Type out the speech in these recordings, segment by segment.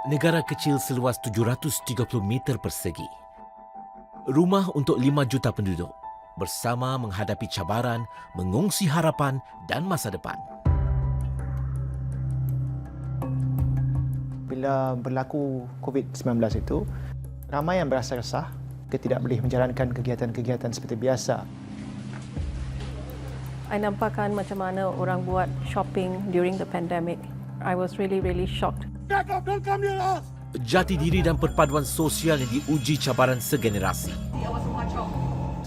Negara kecil seluas 730 meter persegi. Rumah untuk 5 juta penduduk. Bersama menghadapi cabaran, mengongsi harapan dan masa depan. Bila berlaku COVID-19 itu, ramai yang berasa resah, kita tidak boleh menjalankan kegiatan-kegiatan seperti biasa. I nampakkan macam mana orang buat shopping during the pandemic. I was really shocked. Jati diri dan perpaduan sosial yang diuji cabaran segenerasi.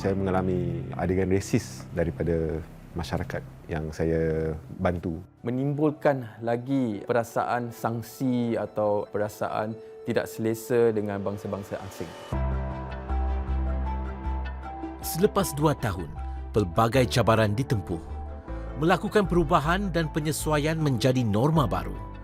Saya mengalami adegan resis daripada masyarakat yang saya bantu. Menimbulkan lagi perasaan sangsi atau perasaan tidak selesa dengan bangsa-bangsa asing. Selepas 2 tahun, pelbagai cabaran ditempuh. Melakukan perubahan dan penyesuaian menjadi norma baru.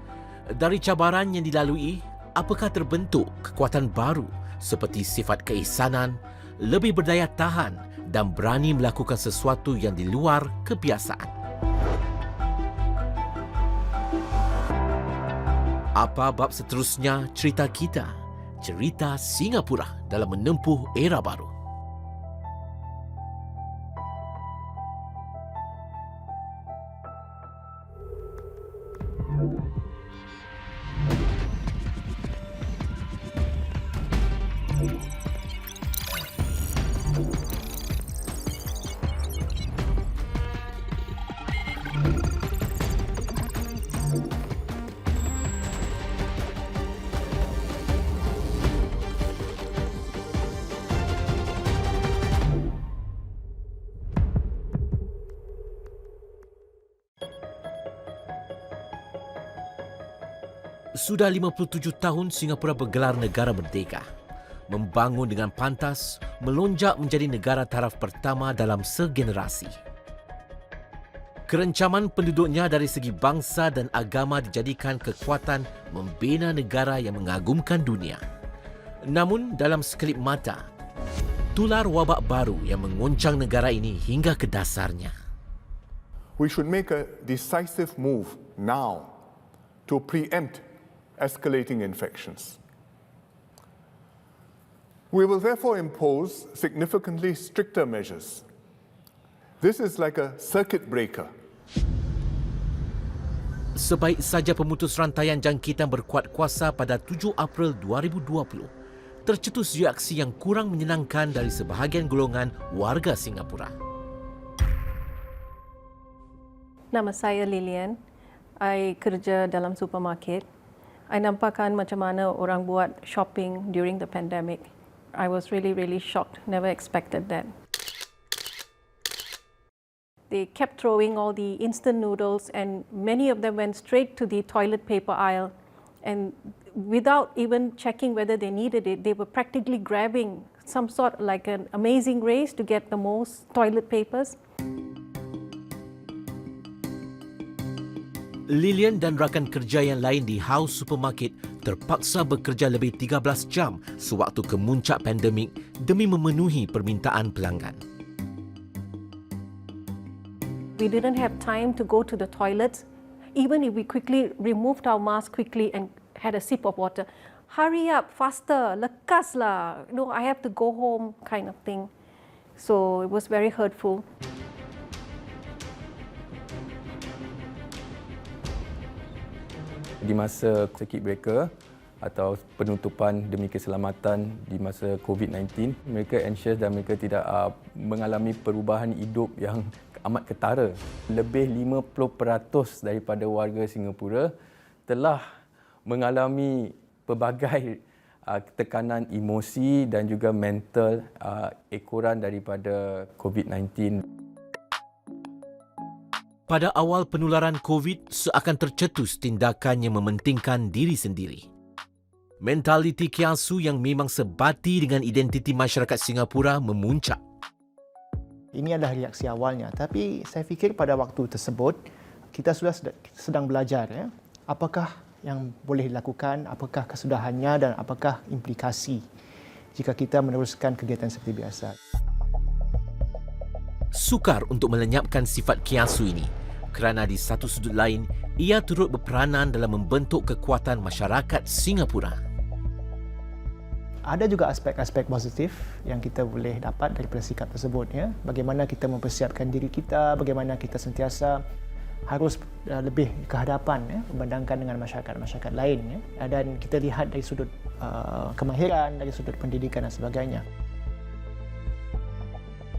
Dari cabaran yang dilalui, apakah terbentuk kekuatan baru seperti sifat keihsanan, lebih berdaya tahan dan berani melakukan sesuatu yang di luar kebiasaan. Apa bab seterusnya cerita kita? Cerita Singapura dalam menempuh era baru. Sudah 57 tahun Singapura bergelar negara merdeka. Membangun dengan pantas, melonjak menjadi negara taraf pertama dalam segenerasi. Kerencaman penduduknya dari segi bangsa dan agama dijadikan kekuatan membina negara yang mengagumkan dunia. Namun dalam sekelip mata, tular wabak baru yang mengoncang negara ini hingga ke dasarnya. We should make a decisive move now to preempt escalating infections. We will therefore impose significantly stricter measures. This is like a circuit breaker. Sebaik saja pemutus rantaian jangkitan berkuat kuasa pada 7 April 2020, tercetus reaksi yang kurang menyenangkan dari sebahagian golongan warga Singapura. Nama saya Lilian. I kerja dalam supermarket. I nampakkan macam mana orang buat shopping during the pandemic. I was really shocked. Never expected that. They kept throwing all the instant noodles and many of them went straight to the toilet paper aisle. And without even checking whether they needed it, they were practically grabbing some sort like an amazing race to get the most toilet papers. Lilian dan rakan kerja yang lain di House Supermarket terpaksa bekerja lebih 13 jam sewaktu kemuncak pandemik demi memenuhi permintaan pelanggan. We didn't have time to go to the toilets. Even if we quickly removed our mask quickly and had a sip of water, hurry up, faster, lekaslah. No, I have to go home kind of thing. So it was very hurtful. Di masa circuit breaker atau penutupan demi keselamatan di masa COVID-19, mereka anxious dan mereka tidak mengalami perubahan hidup yang amat ketara. Lebih 50% daripada warga Singapura telah mengalami pelbagai tekanan emosi dan juga mental ekoran daripada COVID-19. Pada awal penularan COVID, seakan tercetus tindakan yang mementingkan diri sendiri. Mentaliti kiasu yang memang sebati dengan identiti masyarakat Singapura memuncak. Ini adalah reaksi awalnya, tapi saya fikir pada waktu tersebut kita sudah sedang belajar apakah yang boleh dilakukan, apakah kesudahannya dan apakah implikasi jika kita meneruskan kegiatan seperti biasa. Sukar untuk melenyapkan sifat kiasu ini. kerana di satu sudut lain, ia turut berperanan dalam membentuk kekuatan masyarakat Singapura. Ada juga aspek-aspek positif yang kita boleh dapat daripada sikap tersebut. Ya. Bagaimana kita mempersiapkan diri kita, bagaimana kita sentiasa harus lebih ke hadapan ya, berbandingkan dengan masyarakat-masyarakat lain. Ya. Dan kita lihat dari sudut kemahiran, dari sudut pendidikan dan sebagainya.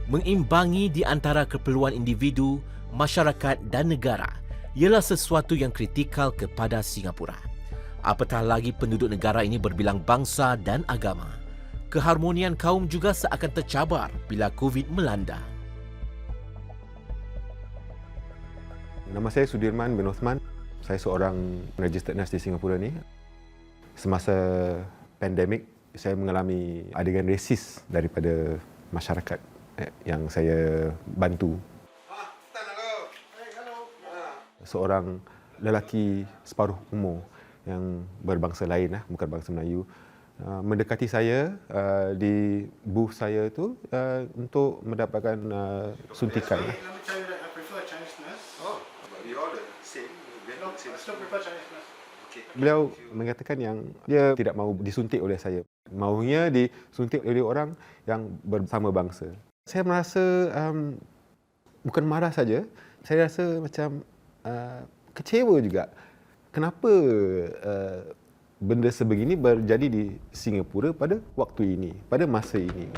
Mengimbangi di antara keperluan individu, masyarakat dan negara ialah sesuatu yang kritikal kepada Singapura. Apatah lagi penduduk negara ini berbilang bangsa dan agama. Keharmonian kaum juga seakan tercabar bila COVID melanda. Nama saya Sudirman bin Osman. Saya seorang registered nurse di Singapura ni. Semasa pandemik, saya mengalami adegan resis daripada masyarakat yang saya bantu. Seorang lelaki separuh umur yang berbangsa lain, bukan bangsa Melayu, mendekati saya di booth saya tu untuk mendapatkan suntikan. Beliau mengatakan yang dia tidak mahu disuntik oleh saya. Mahunya disuntik oleh orang yang bersama bangsa. Saya merasa bukan marah saja, saya rasa macam kecewa juga. Kenapa benda sebegini berjadi di Singapura pada waktu ini, pada masa ini?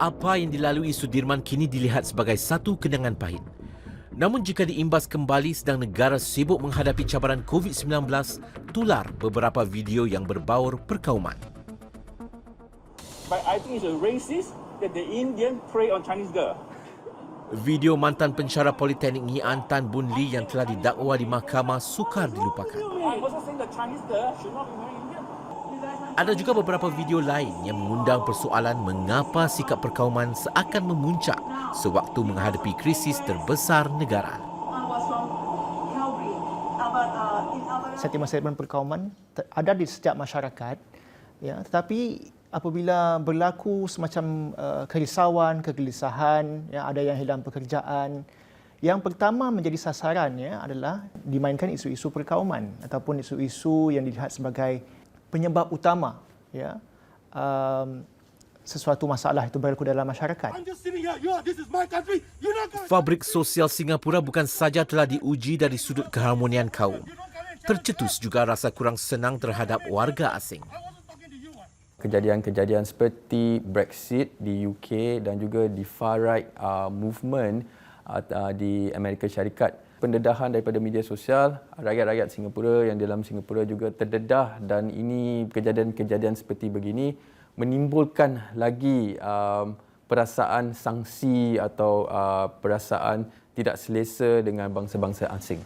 Apa yang dilalui Sudirman kini dilihat sebagai satu kenangan pahit. Namun jika diimbas kembali sedang negara sibuk menghadapi cabaran COVID-19, tular beberapa video yang berbaur perkauman. But I think it's a racist that the Indian prey on Chinese girl. Video mantan pensyarah Politeknik Ngee Ann Tan Boon Lee yang telah didakwa di mahkamah sukar dilupakan. I'm also saying the Chinese girl should not be married Indian. Ada juga beberapa video lain yang mengundang persoalan mengapa sikap perkauman seakan memuncak sewaktu menghadapi krisis terbesar negara. Sentimen-sentimen perkauman ada di setiap masyarakat, ya, tetapi apabila berlaku semacam kerisauan, kegelisahan, ya, ada yang hilang pekerjaan, yang pertama menjadi sasarannya adalah dimainkan isu-isu perkauman ataupun isu-isu yang dilihat sebagai penyebab utama, ya, sesuatu masalah itu berlaku dalam masyarakat. Fabrik sosial Singapura bukan saja telah diuji dari sudut keharmonian kaum, tercetus juga rasa kurang senang terhadap warga asing. Kejadian-kejadian seperti Brexit di UK dan juga di far right movement di Amerika Syarikat, pendedahan daripada media sosial, rakyat-rakyat Singapura yang dalam Singapura juga terdedah, dan ini kejadian-kejadian seperti begini menimbulkan lagi perasaan sangsi atau perasaan tidak selesa dengan bangsa-bangsa asing.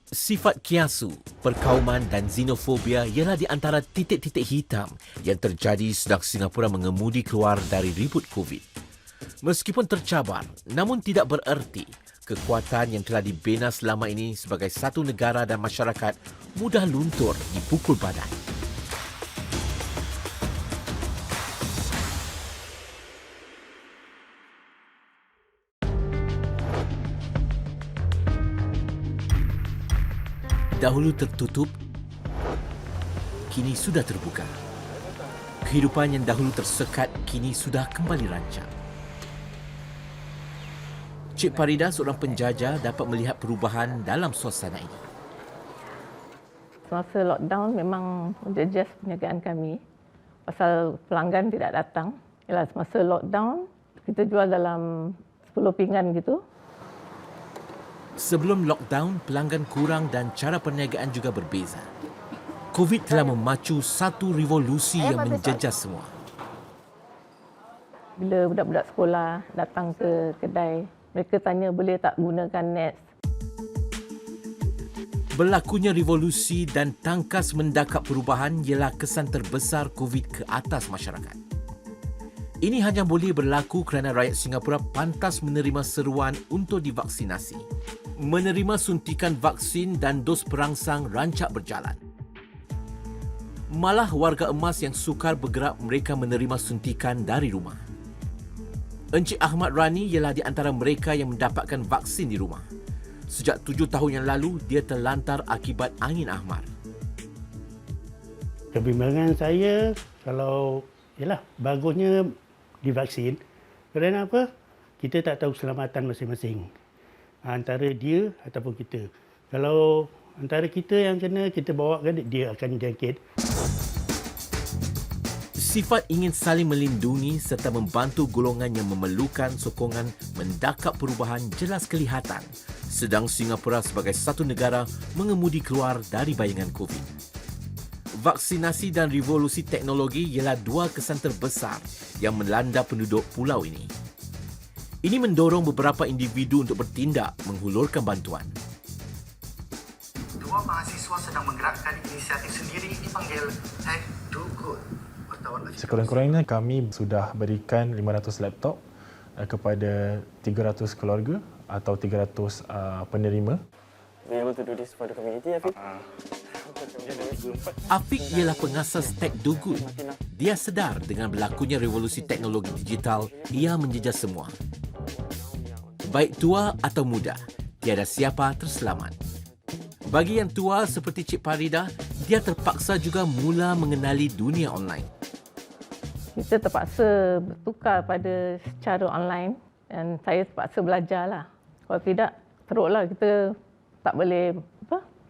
Sifat kiasu, perkauman dan xenofobia ialah di antara titik-titik hitam yang terjadi sedang Singapura mengemudi keluar dari ribut COVID. Meskipun tercabar, namun tidak bererti kekuatan yang telah dibina selama ini sebagai satu negara dan masyarakat mudah luntur dipukul badan. Dahulu tertutup, kini sudah terbuka. Kehidupan yang dahulu tersekat kini sudah kembali rancak. Cik Farida, seorang penjajah, dapat melihat perubahan dalam suasana ini. Semasa lockdown memang menjejas perniagaan kami pasal pelanggan tidak datang. Yalah, semasa lockdown kita jual dalam 10 pinggan gitu. Sebelum lockdown, pelanggan kurang dan cara perniagaan juga berbeza. COVID telah memacu satu revolusi yang menjejas semua. Bila budak-budak sekolah datang ke kedai, mereka tanya boleh tak gunakan nets. Berlakunya revolusi dan tangkas mendakap perubahan ialah kesan terbesar COVID ke atas masyarakat. Ini hanya boleh berlaku kerana rakyat Singapura pantas menerima seruan untuk divaksinasi. Menerima suntikan vaksin dan dos perangsang rancak berjalan. Malah warga emas yang sukar bergerak, mereka menerima suntikan dari rumah. Encik Ahmad Rani ialah di antara mereka yang mendapatkan vaksin di rumah. Sejak 7 tahun yang lalu, dia terlantar akibat angin ahmar. Kebimbangan saya kalau bagusnya divaksin kerana apa? Kita tak tahu keselamatan masing-masing. Antara dia ataupun kita. Kalau antara kita yang kena, kita bawa kan dia akan jangkit. Sifat ingin saling melindungi serta membantu golongan yang memerlukan sokongan mendakap perubahan jelas kelihatan sedang Singapura sebagai satu negara mengemudi keluar dari bayangan COVID. Vaksinasi dan revolusi teknologi ialah dua kesan terbesar yang melanda penduduk pulau ini. Ini mendorong beberapa individu untuk bertindak menghulurkan bantuan. Dua mahasiswa sedang menggerakkan inisiatif sendiri dipanggil Tech Do Good. Sekurang-kurangnya kami sudah berikan 500 laptop kepada 300 keluarga atau 300 penerima. Afiq ialah pengasas Tech Do Good. Dia sedar dengan berlakunya revolusi teknologi digital, ia menjejah semua. Baik tua atau muda, tiada siapa terselamat. Bagi yang tua seperti Cik Farida, dia terpaksa juga mula mengenali dunia online. Kita terpaksa bertukar pada secara online dan saya terpaksa belajarlah. Kalau tidak, teruklah kita tak boleh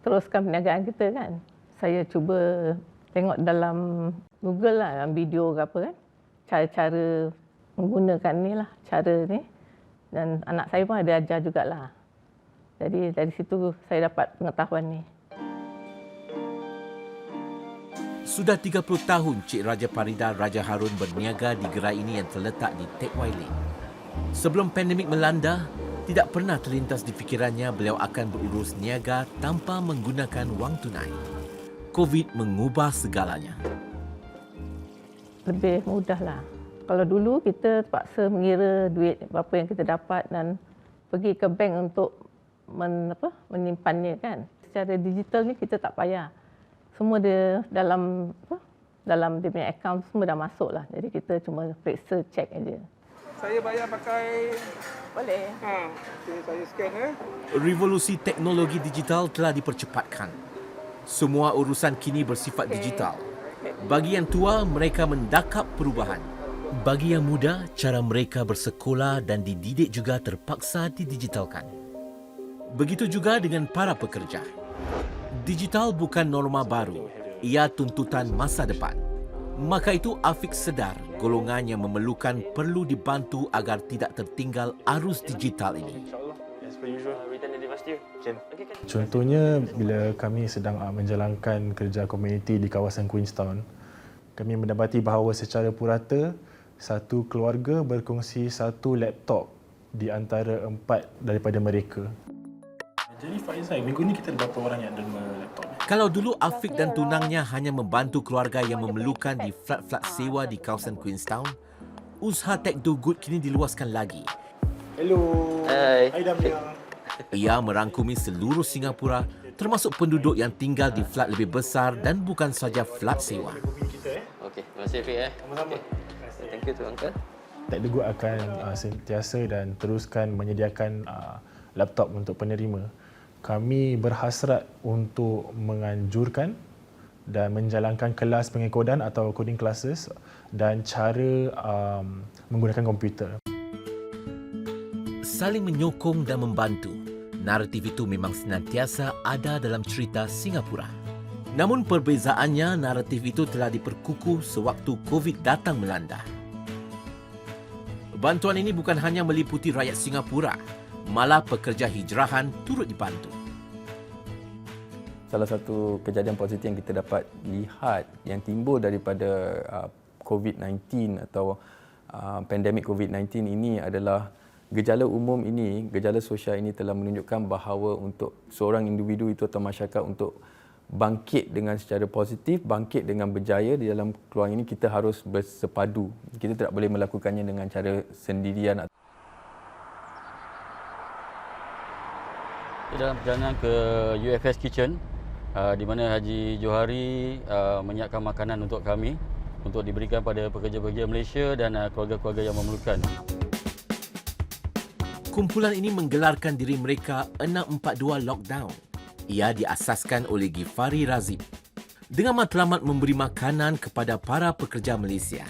teruskan perniagaan kita kan. Saya cuba tengok dalam Google lah, dalam video ke apa kan. Cara-cara menggunakan ni lah, cara ni. Dan anak saya pun ada ajar jugalah. Jadi dari situ saya dapat pengetahuan ni. Sudah 30 tahun Cik Raja Farida Raja Harun berniaga di gerai ini yang terletak di Teck Whye Lane. Sebelum pandemik melanda, tidak pernah terlintas di fikirannya beliau akan berurus niaga tanpa menggunakan wang tunai. COVID mengubah segalanya. Lebih mudahlah. Kalau dulu kita terpaksa mengira duit berapa yang kita dapat dan pergi ke bank untuk menyimpannya kan. Secara digital ni kita tak payah. Semua dia dalam dia punya akaun semua dah masuk lah. Jadi kita cuma periksa cek aja. Saya bayar pakai... Boleh. Okay, saya scan Revolusi teknologi digital telah dipercepatkan. Semua urusan kini bersifat digital. Bagi yang tua, mereka mendakap perubahan. Bagi yang muda, cara mereka bersekolah dan dididik juga terpaksa didigitalkan. Begitu juga dengan para pekerja. Digital bukan norma baru, ia tuntutan masa depan. Maka itu Afiq sedar golongan yang memerlukan perlu dibantu agar tidak tertinggal arus digital ini. Contohnya bila kami sedang menjalankan kerja komuniti di kawasan Queenstown, kami mendapati bahawa secara purata satu keluarga berkongsi satu laptop di antara 4 daripada mereka. Jadi Faizal, minggu ni kita ada berapa orang yang derma laptop? Kalau dulu Afiq dan tunangnya hanya membantu keluarga yang memerlukan di flat-flat sewa di kawasan Queenstown, usaha Tech Do Good kini diluaskan lagi. Hello. Hai. Hai Damia. Ia merangkumi seluruh Singapura termasuk penduduk yang tinggal di flat lebih besar dan bukan saja flat sewa. Okey, terima kasih Afiq. Sama-sama. Thank you to Uncle. Tech Do Good akan sentiasa dan teruskan menyediakan laptop untuk penerima. Kami berhasrat untuk menganjurkan dan menjalankan kelas pengekodan atau coding classes dan cara menggunakan komputer. Saling menyokong dan membantu. Naratif itu memang senantiasa ada dalam cerita Singapura. Namun perbezaannya, naratif itu telah diperkukuh sewaktu COVID datang melanda. Bantuan ini bukan hanya meliputi rakyat Singapura, malah pekerja hijrahan turut dibantu. Salah satu kejadian positif yang kita dapat lihat yang timbul daripada COVID-19 atau pandemik COVID-19 ini adalah gejala umum ini, gejala sosial ini telah menunjukkan bahawa untuk seorang individu itu atau masyarakat untuk bangkit dengan secara positif, bangkit dengan berjaya di dalam peluang ini, kita harus bersepadu. Kita tidak boleh melakukannya dengan cara sendirian. Dalam perjalanan ke UFS Kitchen, di mana Haji Johari menyiapkan makanan untuk kami untuk diberikan pada pekerja-pekerja Malaysia dan keluarga-keluarga yang memerlukan. Kumpulan ini menggelarkan diri mereka 642 Lockdown. Ia diasaskan oleh Ghifari Razib dengan matlamat memberi makanan kepada para pekerja Malaysia.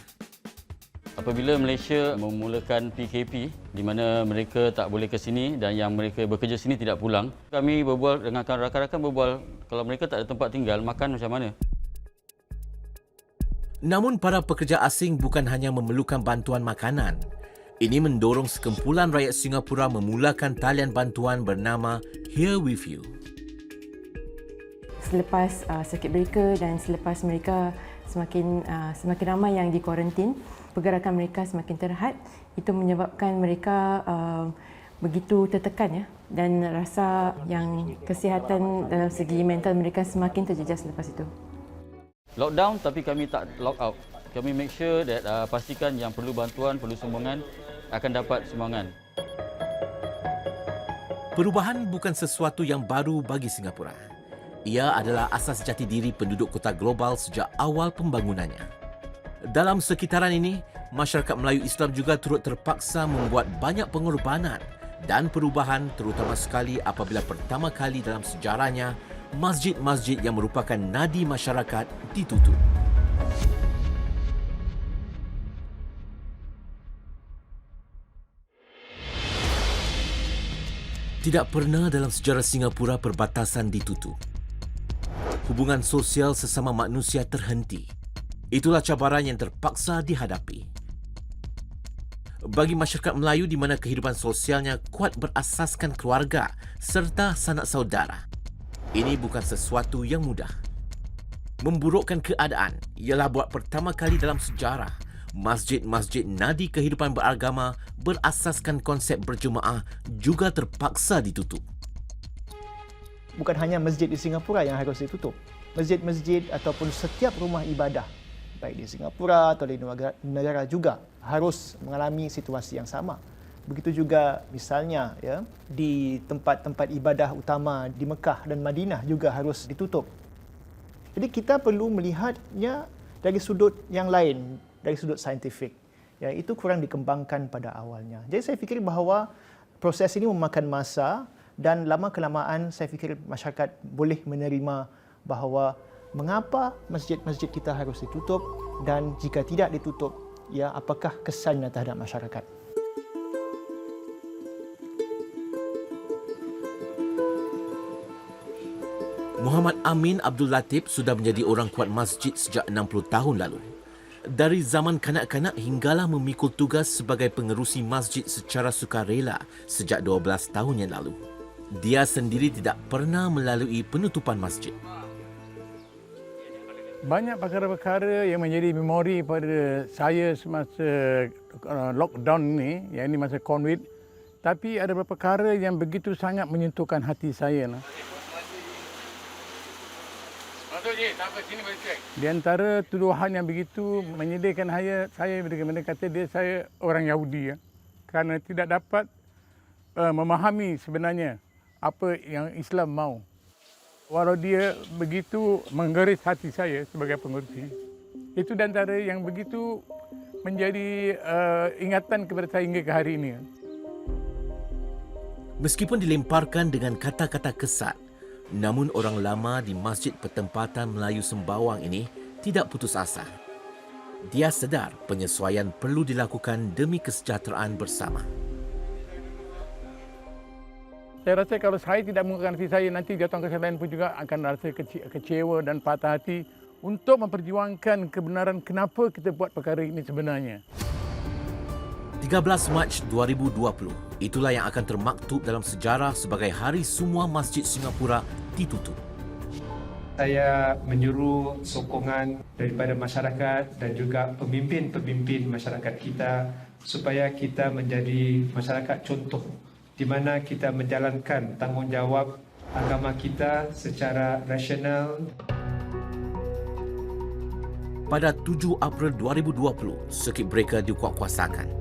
Apabila Malaysia memulakan PKP di mana mereka tak boleh ke sini dan yang mereka bekerja sini tidak pulang, kami berbual dengan rakan-rakan berbual, kalau mereka tak ada tempat tinggal, makan macam mana? Namun para pekerja asing bukan hanya memerlukan bantuan makanan. Ini mendorong sekumpulan rakyat Singapura memulakan talian bantuan bernama Here With You. Selepas circuit breaker dan selepas mereka semakin ramai yang di kuarantin, pergerakan mereka semakin terhad. Itu menyebabkan mereka begitu tertekan, ya, dan rasa yang kesihatan dalam segi mental mereka semakin terjejas selepas itu. Lockdown tapi kami tak lock out. Kami make sure that pastikan yang perlu bantuan, perlu sumbangan akan dapat sumbangan. Perubahan bukan sesuatu yang baru bagi Singapura. Ia adalah asas jati diri penduduk kota global sejak awal pembangunannya. Dalam sekitaran ini, masyarakat Melayu Islam juga turut terpaksa membuat banyak pengorbanan dan perubahan, terutama sekali apabila pertama kali dalam sejarahnya masjid-masjid yang merupakan nadi masyarakat ditutup. Tidak pernah dalam sejarah Singapura perbatasan ditutup. Hubungan sosial sesama manusia terhenti. Itulah cabaran yang terpaksa dihadapi. Bagi masyarakat Melayu di mana kehidupan sosialnya kuat berasaskan keluarga serta sanak saudara, ini bukan sesuatu yang mudah. Memburukkan keadaan ialah buat pertama kali dalam sejarah masjid-masjid nadi kehidupan beragama berasaskan konsep berjemaah juga terpaksa ditutup. Bukan hanya masjid di Singapura yang harus ditutup. Masjid-masjid ataupun setiap rumah ibadah, baik di Singapura atau di negara juga harus mengalami situasi yang sama. Begitu juga misalnya, ya, di tempat-tempat ibadah utama di Mekah dan Madinah juga harus ditutup. Jadi kita perlu melihatnya dari sudut yang lain, dari sudut saintifik. Ya, itu kurang dikembangkan pada awalnya. Jadi saya fikir bahawa proses ini memakan masa dan lama-kelamaan saya fikir masyarakat boleh menerima bahawa mengapa masjid-masjid kita harus ditutup dan jika tidak ditutup, ya, apakah kesannya terhadap masyarakat. Muhammad Amin Abdul Latif sudah menjadi orang kuat masjid sejak 60 tahun lalu. Dari zaman kanak-kanak hinggalah memikul tugas sebagai pengerusi masjid secara sukarela sejak 12 tahun yang lalu. Dia sendiri tidak pernah melalui penutupan masjid. Banyak perkara-perkara yang menjadi memori pada saya semasa lockdown ni, yang ini masa COVID. Tapi ada beberapa perkara yang begitu sangat menyentuhkan hati saya. Di antara tuduhan yang begitu menyedihkan saya bila kata dia saya orang Yahudi, ya, kerana tidak dapat memahami sebenarnya apa yang Islam mau. Walau dia begitu menggeris hati saya sebagai pengerusi, itu di antara yang begitu menjadi ingatan kepada saya hingga ke hari ini. Meskipun dilemparkan dengan kata-kata kesat, namun orang lama di Masjid Pertempatan Melayu Sembawang ini tidak putus asa. Dia sedar penyesuaian perlu dilakukan demi kesejahteraan bersama. Saya rasa kalau saya tidak menggunakan hati saya, nanti jawatan kesehatan pun juga akan rasa kecewa dan patah hati untuk memperjuangkan kebenaran kenapa kita buat perkara ini sebenarnya. 13 Mac 2020, itulah yang akan termaktub dalam sejarah sebagai hari semua masjid Singapura ditutup. Saya menyuruh sokongan daripada masyarakat dan juga pemimpin-pemimpin masyarakat kita supaya kita menjadi masyarakat contoh di mana kita menjalankan tanggungjawab agama kita secara rasional. Pada 7 April 2020, circuit breaker dikuatkuasakan.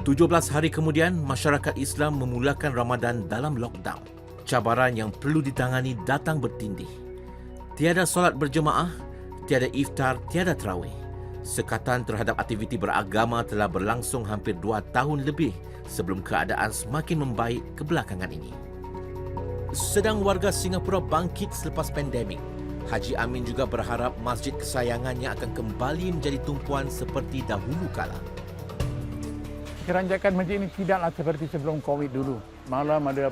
17 hari kemudian, masyarakat Islam memulakan Ramadan dalam lockdown. Cabaran yang perlu ditangani datang bertindih. Tiada solat berjemaah, tiada iftar, tiada tarawih. Sekatan terhadap aktiviti beragama telah berlangsung hampir 2 tahun lebih sebelum keadaan semakin membaik kebelakangan ini. Sedang warga Singapura bangkit selepas pandemik, Haji Amin juga berharap masjid kesayangannya akan kembali menjadi tumpuan seperti dahulu kala. Keranjakan masjid ini tidaklah seperti sebelum COVID dulu. Malam ada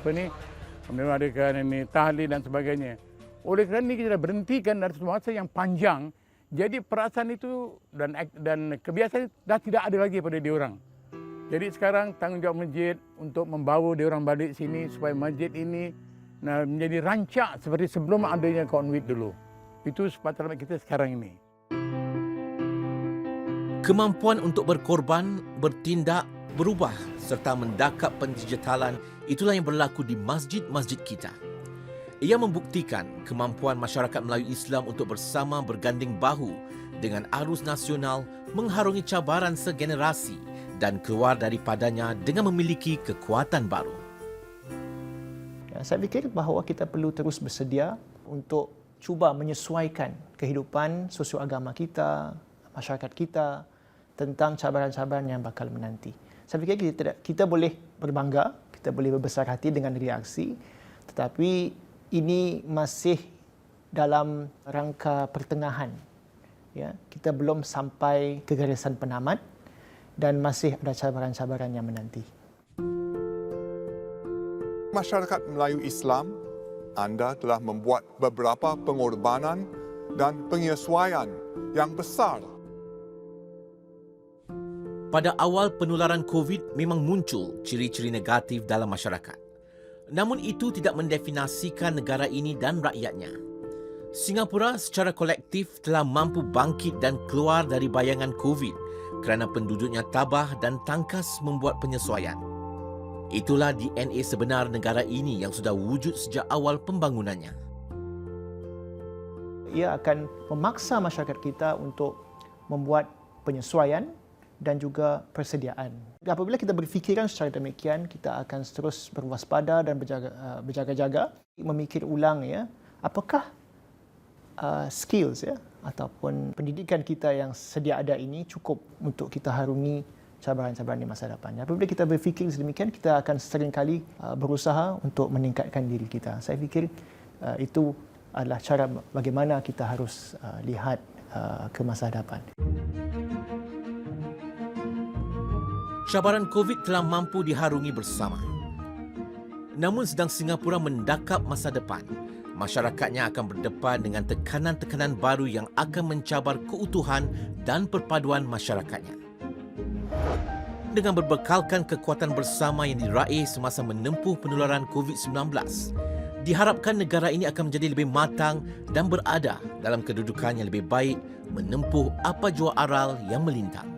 memang ada ini tahlil dan sebagainya. Oleh kerana kita dah berhentikan dari masa yang panjang, jadi perasaan itu dan kebiasaan dah tidak ada lagi pada diorang. Jadi sekarang tanggungjawab masjid untuk membawa diorang balik sini supaya masjid ini menjadi rancak seperti sebelum adanya COVID dulu. Itu sepatutnya kita sekarang ini. Kemampuan untuk berkorban, bertindak, berubah serta mendakap pendigitalan itulah yang berlaku di masjid-masjid kita. Ia membuktikan kemampuan masyarakat Melayu Islam untuk bersama berganding bahu dengan arus nasional mengharungi cabaran segenerasi dan keluar daripadanya dengan memiliki kekuatan baru. Saya fikir bahawa kita perlu terus bersedia untuk cuba menyesuaikan kehidupan sosio-agama kita, masyarakat kita tentang cabaran-cabaran yang bakal menanti. Saya fikir kita boleh berbangga, kita boleh berbesar hati dengan reaksi, tetapi ini masih dalam rangka pertengahan. Ya, kita belum sampai ke garisan penamat dan masih ada cabaran-cabaran yang menanti. Masyarakat Melayu Islam, anda telah membuat beberapa pengorbanan dan penyesuaian yang besar. Pada awal penularan COVID memang muncul ciri-ciri negatif dalam masyarakat. Namun itu tidak mendefinisikan negara ini dan rakyatnya. Singapura secara kolektif telah mampu bangkit dan keluar dari bayangan COVID kerana penduduknya tabah dan tangkas membuat penyesuaian. Itulah DNA sebenar negara ini yang sudah wujud sejak awal pembangunannya. Ia akan memaksa masyarakat kita untuk membuat penyesuaian dan juga persediaan. Apabila kita berfikiran secara demikian, kita akan terus berwaspada dan berjaga-jaga, memikir ulang ya, apakah skills ya ataupun pendidikan kita yang sedia ada ini cukup untuk kita harungi cabaran-cabaran di masa depan. Apabila kita berfikir sedemikian, kita akan seringkali berusaha untuk meningkatkan diri kita. Saya fikir itu adalah cara bagaimana kita harus lihat ke masa depan. Cabaran COVID telah mampu diharungi bersama. Namun sedang Singapura mendakap masa depan, masyarakatnya akan berdepan dengan tekanan-tekanan baru yang akan mencabar keutuhan dan perpaduan masyarakatnya. Dengan berbekalkan kekuatan bersama yang diraih semasa menempuh penularan COVID-19, diharapkan negara ini akan menjadi lebih matang dan berada dalam kedudukan yang lebih baik menempuh apa jua aral yang melintang.